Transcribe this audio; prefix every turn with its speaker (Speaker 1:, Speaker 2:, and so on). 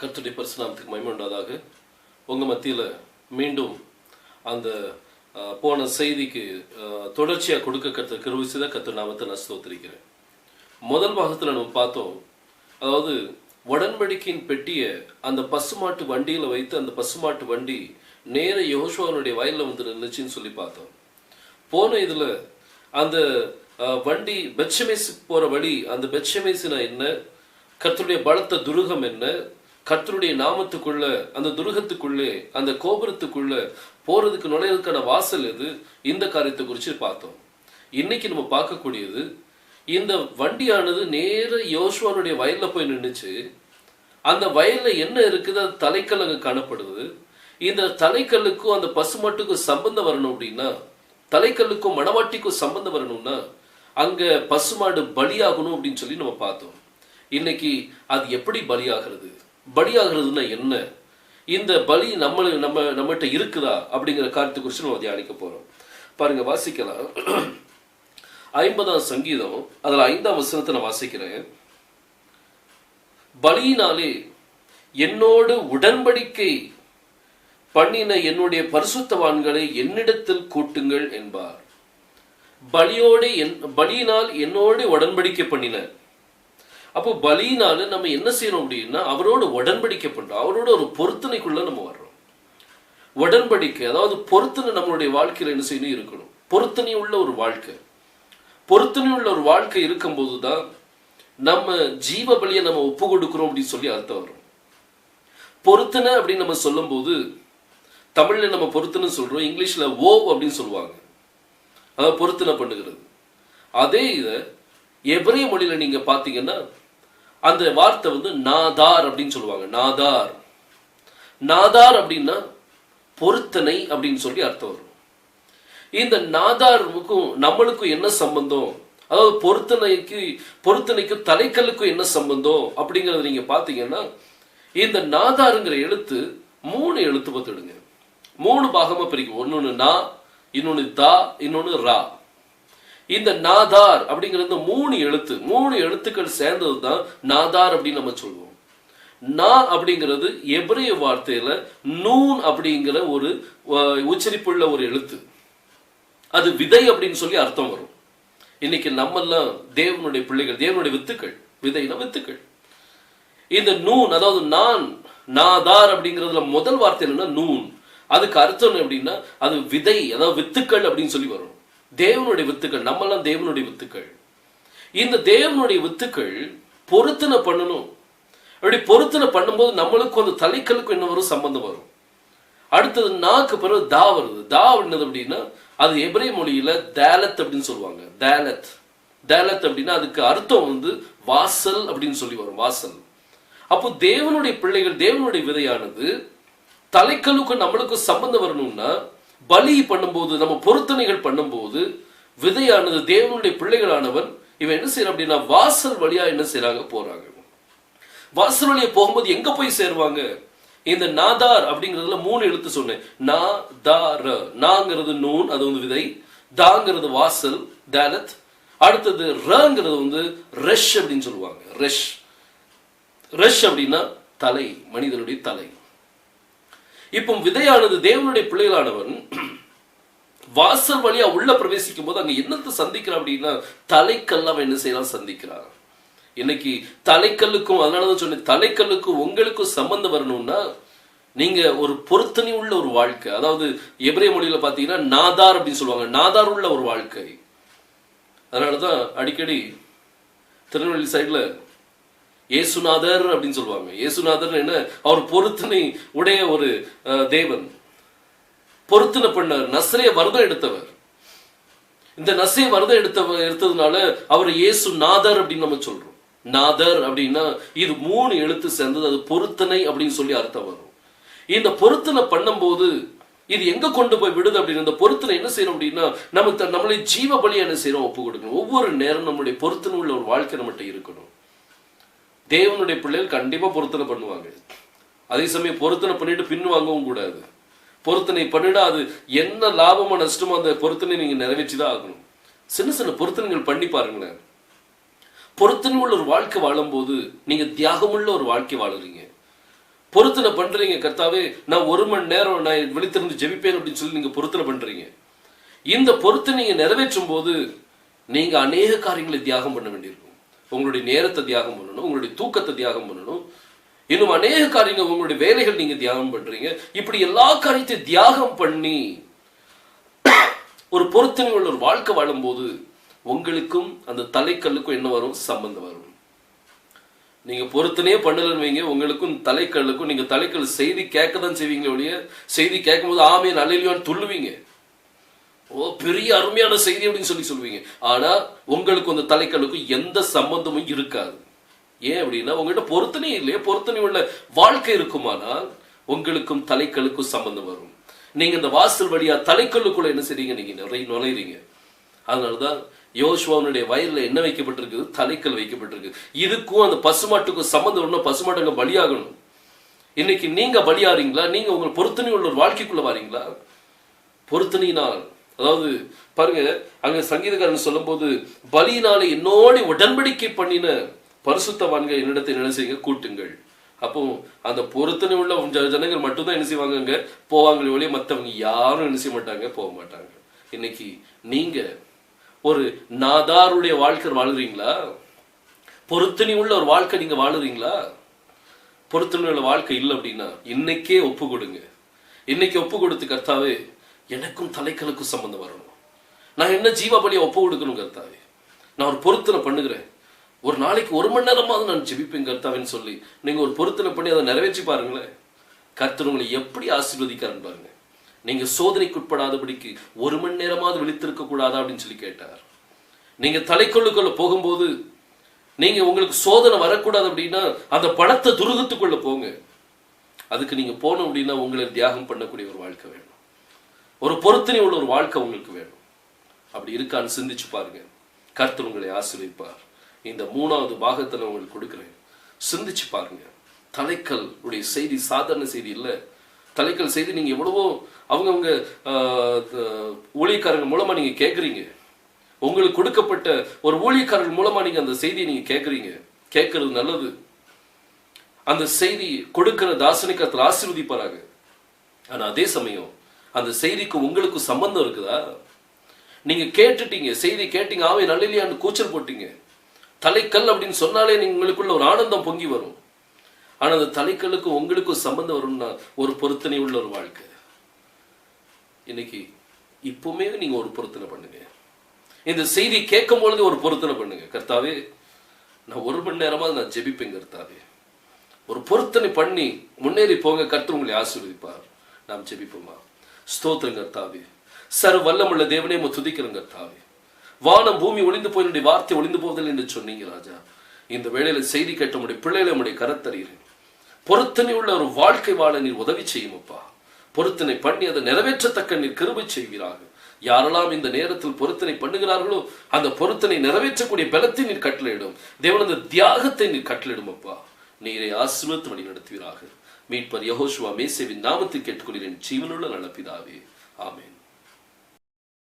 Speaker 1: கர்த்தருடைய பரிசுநாமத்துக்கு மகிமை உண்டாதாக. உங்கள் மத்தியில் மீண்டும் அந்த போன செய்திக்கு தொடர்ச்சியாக கொடுக்க கர்த்தர் கிருபை செய்த கர்த்தர் நாமத்தை நான் ஸ்தோத்திரிக்கிறேன். முதல் பாகத்தில் நம்ம பார்த்தோம், அதாவது உடன்படிக்கையின் பெட்டியை அந்த பசுமாட்டு வண்டியில் வைத்து அந்த பசுமாட்டு வண்டி நேர யோசுவாவுடைய வயலில் வந்து நின்றுச்சுன்னு சொல்லி பார்த்தோம். போன இதில் அந்த வண்டி பெத்ஷெமெஸ் போகிற வழி, அந்த பெத்ஷெமெஸ்னா என்ன, கர்த்தருடைய பலத்த துருகம் என்ன, கர்த்தருடைய நாமத்துக்குள்ள அந்த துருகத்துக்குள்ளே அந்த கோபுரத்துக்குள்ள போறதுக்கு நுழையதுக்கான வாசல் எது, இந்த காரியத்தை குறித்து பார்த்தோம். இன்னைக்கு நம்ம பார்க்கக்கூடியது, இந்த வண்டியானது நேர யோசுவானுடைய வயல்ல போய் நின்றுச்சு. அந்த வயல்ல என்ன இருக்குது, அது தலைக்கல் அங்க காணப்படுது. இந்த தலைக்கல்லுக்கும் அந்த பசுமாட்டுக்கும் சம்பந்தம் வரணும் அப்படின்னா, தலைக்கல்லுக்கும் மணவாட்டிக்கும் சம்பந்தம் வரணும்னா அங்க பசுமாடு பலியாகணும் அப்படின்னு சொல்லி நம்ம பார்த்தோம். இன்னைக்கு அது எப்படி பலியாகிறது, பலியாகிறதுனா என்ன, இந்த பலி நம்மகிட்ட இருக்குதா அப்படிங்கிற காரியத்தை குறித்து நம்ம தியானிக்க போறோம். பாருங்க, வாசிக்கலாம். 50ஆம் சங்கீதம் அதுல 5ஆம் வசனத்தை நான் வாசிக்கிறேன். பலியினாலே என்னோடு உடன்படிக்கை பண்ணின என்னுடைய பரிசுத்தவான்களை என்னிடத்தில் கூட்டுங்கள் என்பார். பலியினால் என்னோடு உடன்படிக்கை பண்ணின. அப்போ பலியினால நம்ம என்ன செய்யணும் அப்படின்னா, அவரோட உடன்படிக்கை பண்றோம், அவரோட ஒரு பொருத்தனைக்குள்ள நம்ம வர்றோம். உடன்படிக்கை, அதாவது பொருத்தனை நம்மளுடைய வாழ்க்கையில என்ன செய்யணும், இருக்கணும். பொருத்தனை உள்ள ஒரு வாழ்க்கை, பொருத்தனை உள்ள ஒரு வாழ்க்கை இருக்கும் போதுதான் நம்ம ஜீவ பலியை நம்ம ஒப்பு கொடுக்கிறோம் அப்படின்னு சொல்லி அர்த்தம் வரும். பொருத்தனை அப்படின்னு நம்ம சொல்லும் போது, தமிழ்ல நம்ம பொருத்தனை சொல்றோம், இங்கிலீஷ்ல ஓ அப்படின்னு சொல்லுவாங்க, அதாவது பொருத்தனை பண்ணுகிறது. அதே இதை எபிரேய மொழியில நீங்க பாத்தீங்கன்னா அந்த வார்த்தை வந்து நாதார் அப்படின்னு சொல்லுவாங்க. நாதார், நாதார் அப்படின்னா பொருத்தனை அப்படின்னு சொல்லி அர்த்தம் வரும். இந்த நாதாருக்கும் நம்மளுக்கும் என்ன சம்பந்தம், அதாவது பொருத்தனைக்கும் தலைக்கல்லுக்கும் என்ன சம்பந்தம் அப்படிங்கறத நீங்க பாத்தீங்கன்னா, இந்த நாதாருங்கிற எழுத்து 3 எழுத்து பார்த்துடுங்க, 3 பாகமா பிரிக்கும். ஒன்னொன்னு நா, இன்னொன்னு தா, இன்னொன்னு ரா. இந்த நாதார் அப்படிங்கிறது 3 எழுத்துக்கள் சேர்ந்தது தான் நாதார் அப்படின்னு நம்ம சொல்லுவோம். நா அப்படிங்கிறது எபிரேய வார்த்தையில நூன் அப்படிங்கிற ஒரு உச்சரிப்புள்ள ஒரு எழுத்து, அது விதை அப்படின்னு சொல்லி அர்த்தம் வரும். இன்னைக்கு நம்ம எல்லாம் தேவனுடைய பிள்ளைகள், தேவனுடைய வித்துக்கள், விதைனா வித்துக்கள். இந்த நூன், அதாவது நான், நாதார் அப்படிங்கிறதுல முதல் வார்த்தை என்னன்னா நூன், அதுக்கு அர்த்தம் அப்படின்னா அது விதை, அதாவது வித்துக்கள் அப்படின்னு சொல்லி வரும். தேவனுடைய வித்துக்கள், நம்ம எல்லாம் தேவனுடைய வித்துக்கள். இந்த தேவனுடைய வித்துக்கள் பொருத்தனை பண்ணணும். அப்படி பொருத்தனை பண்ணும்போது நம்மளுக்கும் அந்த தலைக்கல்லுக்கும் என்ன வரும், சம்பந்தம் வரும். அடுத்தது நாக்கு பிறகு தா வருது. தா என்னது அப்படின்னா, அது எபிரேய மொழியில தேலத் அப்படின்னு சொல்லுவாங்க. தேலத், தேலத் அப்படின்னா அதுக்கு அர்த்தம் வந்து வாசல் அப்படின்னு சொல்லி வரும், வாசல். அப்போ தேவனுடைய பிள்ளைகள், தேவனுடைய விதையானது தலைக்கல்லுக்கும் நம்மளுக்கும் சம்பந்தம் வரணும்னா, பலி பண்ணும்போது, நம்ம பொருத்தனைகள் பண்ணும்போது, விதையானது தேவனுடைய பிள்ளைகளானவன் இவன் என்ன செய்யறான் அப்படின்னா, வாசல் வழியா என்ன செய்யறாங்க, போறாங்க. வாசல் வழியா போகும்போது எங்க போய் சேருவாங்க, இந்த நாதார் அப்படிங்கிறதுல 3 எழுத்து சொன்னேன். நா தா ர. நாங்கிறது நூன், அது வந்து விதை. தாங்கிறது வாசல், தாலத். அடுத்தது ரங்கிறது வந்து ரெஷ் அப்படின்னு சொல்லுவாங்க. ரெஷ், ரெஷ் அப்படின்னா தலை, மனிதனுடைய தலை. இப்போ விதையானது தேவனுடைய பிள்ளைகளானவன் வாசல் வழியா உள்ள பிரவேசிக்கும் போது அங்க என்னத்தை சந்திக்கிறான் அப்படின்னா, தலைக்கல்லாம் என்ன செய்யலாம், சந்திக்கிறான். இன்னைக்கு தலைக்கல்லுக்கும், அதனாலதான் சொன்னேன், தலைக்கல்லுக்கும் உங்களுக்கும் சம்பந்தம் வரணும்னா நீங்க ஒரு பொருத்தனை உள்ள ஒரு வாழ்க்கை, அதாவது எபிரேய மொழியில பாத்தீங்கன்னா நாதார் அப்படின்னு சொல்லுவாங்க, நாதார் உள்ள ஒரு வாழ்க்கை. அதனாலதான் அடிக்கடி திருநெல்வேலி சைட்ல ஏசுநாதர் அப்படின்னு சொல்லுவாங்க. ஏசுநாதர் என்ன, அவர் பொருத்தனை உடைய ஒரு தேவன், பொருத்தனை பண்ணார், நசரேய விரதம் எடுத்தவர். இந்த நசரேய விரதம் எடுத்ததுனால அவர் ஏசுநாதர் அப்படின்னு நம்ம சொல்றோம். நாதர் அப்படின்னா இது 3 எழுத்து சேர்ந்தது, அது பொருத்தனை அப்படின்னு சொல்லி அர்த்தம் வரும். இந்த பொருத்தனை பண்ணும்போது இது எங்க கொண்டு போய் விடுது அப்படின்னு, இந்த பொருத்தனை என்ன செய்யணும் அப்படின்னா, நம்மளை ஜீவ பலியா என்ன செய்யறோம், ஒப்பு கொடுக்கணும். ஒவ்வொரு நேரம் நம்மளுடைய பொருத்தனை உள்ள ஒரு வாழ்க்கை நம்மகிட்ட இருக்கணும். தேவனுடைய பிள்ளைகள் கண்டிப்பா பொருத்தனை பண்ணுவாங்க. அதே சமயம் பொருத்தனை பண்ணிட்டு பின் வாங்கவும் கூடாது. பொருத்தனை பண்ணிடா அது என்ன லாபமோ நஷ்டமோ அந்த பொருத்தனை நீங்க நிறைவேற்றிதான் ஆகணும். சின்ன சின்ன பொருத்தனைகள் பண்ணி பாருங்களேன். பொருத்தனை உள்ள ஒரு வாழ்க்கை வாழும் போது நீங்க தியாகமுள்ள ஒரு வாழ்க்கை வாழுறீங்க. பொருத்தனை பண்றீங்க. கர்த்தாவே நான் 1 மணி நேரம் நான் விழித்திருந்து ஜெபிப்பேன் அப்படின்னு சொல்லி நீங்க பொருத்தனை பண்றீங்க. இந்த பொருத்தனை நீங்க நிறைவேற்றும் போது நீங்க அநேக காரியங்களை தியாகம் பண்ண வேண்டியிருக்கும். உங்களுடைய நேரத்தை தியாகம் பண்ணணும், உங்களுடைய தூக்கத்தை தியாகம் பண்ணணும், இன்னும் அநேக காரியங்கள், உங்களுடைய வேலைகள் நீங்க தியாகம் பண்றீங்க. இப்படி எல்லா காரியத்தையும் தியாகம் பண்ணி ஒரு பொருத்தனை உள்ள ஒரு வாழ்க்கை வாழும் போது உங்களுக்கும் அந்த தலைக்கல்லுக்கும் என்ன வரும்? சம்பந்தம் வரும். நீங்க பொருத்தனையே பண்ணலன்னு வைங்க, உங்களுக்கும் தலைக்கல்லுக்கும், நீங்க தலைக்கல் செய்தி கேட்க தான் செய்வீங்களே ஒழிய, செய்தி கேட்கும் போது ஆமே நல்ல துள்ளுவீங்க, ஓ பெரிய அருமையான செய்தி அப்படின்னு சொல்லுவீங்க. ஆனா உங்களுக்கு அந்த தலைக்கல்லுக்கும் எந்த சம்பந்தமும் இருக்காது. ஏன் அப்படின்னா உங்கள்கிட்ட பொருத்தனை இல்லையே. பொருத்தனை உள்ள வாழ்க்கை இருக்குமானால் உங்களுக்கும் தலைக்கல்லுக்கும் சம்பந்தம் வரும். நீங்க இந்த வாசல் வழியா தலைக்கல்லுக்குள்ள என்ன செய்றீங்க? நீங்க நிறைய நுழைறீங்க. அதனாலதான் யோசுவாவுடைய வயல்ல என்ன வைக்கப்பட்டிருக்கு? தலைக்கல் வைக்கப்பட்டிருக்கு. இதுக்கும் அந்த பசுமாட்டுக்கும் சம்பந்தம் ஒண்ணு. பசுமாட்டுங்க பலியாகணும். இன்னைக்கு நீங்க பலியாறீங்களா? நீங்க உங்க பொருத்தனை உள்ள ஒரு வாழ்க்கைக்குள்ள வாரீங்களா? பொருத்தனையினால், அதாவது பாருங்க, அங்க சங்கீதக்காரன் சொல்லும் போது, பலியினாலே என்னோட உடன்படிக்கை பண்ணின பரிசுத்தவான்கள் என்னிடத்தை என்ன செய்யுங்க? கூட்டுங்கள். அப்போ அந்த பொருத்தனை உள்ள ஜனங்கள் மட்டும்தான் என்ன செய்வாங்க? அங்க போவாங்களே ஒழிய மற்றவங்க யாரும் என்ன செய்ய மாட்டாங்க, போக மாட்டாங்க. இன்னைக்கு நீங்க ஒரு நாதாருடைய வாழ்க்கை வாழுறீங்களா? பொருத்தனை உள்ள ஒரு வாழ்க்கை நீங்க வாழுறீங்களா? பொருத்தனை உள்ள வாழ்க்கை இல்லை அப்படின்னா இன்னைக்கே ஒப்பு கொடுங்க. இன்னைக்கு ஒப்பு கொடுத்து, கர்த்தாவே எனக்கும் தலைக்கலுக்கும் சம்பந்தம் வரணும், நான் என்ன ஜீவ பலியை ஒப்பு கொடுக்கணும் கர்த்தாவே, நான் ஒரு பொருத்தனை பண்ணுகிறேன், ஒரு நாளைக்கு 1 மணி நேரமாவது நான் ஜெபிப்பேன் கர்த்தாவேன்னு சொல்லி நீங்க ஒரு பொருத்தனை பண்ணி அதை நிறைவேற்றி பாருங்களேன். கர்த்தர் உங்களை எப்படி ஆசீர்வதிக்காருன்னு பாருங்க. நீங்க சோதனைக்கு உட்படாதபடிக்கு 1 மணி நேரமாவது விழித்திருக்க கூடாதா அப்படின்னு சொல்லி கேட்டார். நீங்க தலைக்கொள்ளுக்குள்ள போகும்போது நீங்க உங்களுக்கு சோதனை வரக்கூடாது அப்படின்னா அந்த பணத்தை துருகத்துக்குள்ள போங்க. அதுக்கு நீங்க போனோம் அப்படின்னா உங்களை தியாகம் பண்ணக்கூடிய ஒரு வாழ்க்கை வேணும், ஒரு பொருத்தனை உள்ள ஒரு வாழ்க்கை உங்களுக்கு வேணும். அப்படி இருக்கான்னு சிந்திச்சு பாருங்க. கர்த்தர் உங்களை ஆசீர்வதிப்பார். இந்த 3வது பாகத்தை நான் உங்களுக்கு கொடுக்கிறேன், சிந்திச்சு பாருங்க. தலைக்கல் உடைய செய்தி சாதாரண செய்தி இல்லை. தலைக்கல் செய்தி நீங்க எவ்வளவோ அவங்க ஊழியக்காரங்க மூலமா நீங்க கேட்குறீங்க. உங்களுக்கு கொடுக்கப்பட்ட ஒரு ஊழியக்காரர்கள் மூலமா நீங்க அந்த செய்தியை நீங்க கேட்குறீங்க. கேட்கறது நல்லது. அந்த செய்தி கொடுக்கிற தாசனை கர்த்தர் ஆசீர்வதிப்பாராங்க. ஆனா அதே சமயம் அந்த செய்திக்கு உங்களுக்கு சம்பந்தம் இருக்குதா? நீங்க கேட்டுட்டீங்க, செய்தி கேட்டீங்க, ஆவே நல்லையான்னு கூச்சல் போட்டீங்க. தலைக்கல் அப்படின்னு சொன்னாலே உங்களுக்குள்ள ஒரு ஆனந்தம் பொங்கி வரும். ஆனா அந்த தலைக்கல்லுக்கு உங்களுக்கும் சம்பந்தம் வரும்னா ஒரு பொருத்தனை உள்ள ஒரு வாழ்க்கை. இன்னைக்கு இப்பவுமே நீங்க ஒரு பொருத்தனை பண்ணுங்க. இந்த செய்தி கேட்கும் பொழுது ஒரு பொருத்தனை பண்ணுங்க. கர்த்தாவே நான் 1 மணி நேரமாவது நான் ஜெபிப்பேன் கர்த்தாவே. ஒரு பொருத்தனை பண்ணி முன்னேறி போங்க. கர்த்தர் உங்களை ஆசீர்வதிப்பார். நாம் ஜெபிப்போமா? ஸ்தோத்திரம் கர்த்தாவே, சர்வ வல்லமுள்ள தேவனே துதிக்கிறேன் கர்த்தாவே. வானம் பூமி ஒளிந்து போய் என்னுடைய வார்த்தை ஒளிந்து போவதில்லை என்று சொன்னீங்க ராஜா. இந்த வேளையில செய்தி கேட்ட உடைய பிள்ளைகளை உடைய கரத்தறிகிறேன். பொருத்தனை உள்ள ஒரு வாழ்க்கை வாழ நீர் உதவி செய்யும் அப்பா. பொருத்தனை பண்ணி அதை நிறைவேற்றத்தக்க நீர் கிருபை செய்வீராக. யாரெல்லாம் இந்த நேரத்தில் பொருத்தனை பண்ணுகிறார்களோ அந்த பொருத்தனை நிறைவேற்றக்கூடிய பலத்தை நீர் கட்டளையிடும். தேவன் அந்த தியாகத்தை நீர் கட்டளையிடும் அப்பா. நீரை ஆசீர்வதித்து வழி நடத்துவீராக. மீட்பர் யெகோஷுவா மேசேவின் நாமத்தில் கேட்டுக்கொள்கிறேன் ஜீவனுள்ள நல்ல பிதாவே. ஆமென்.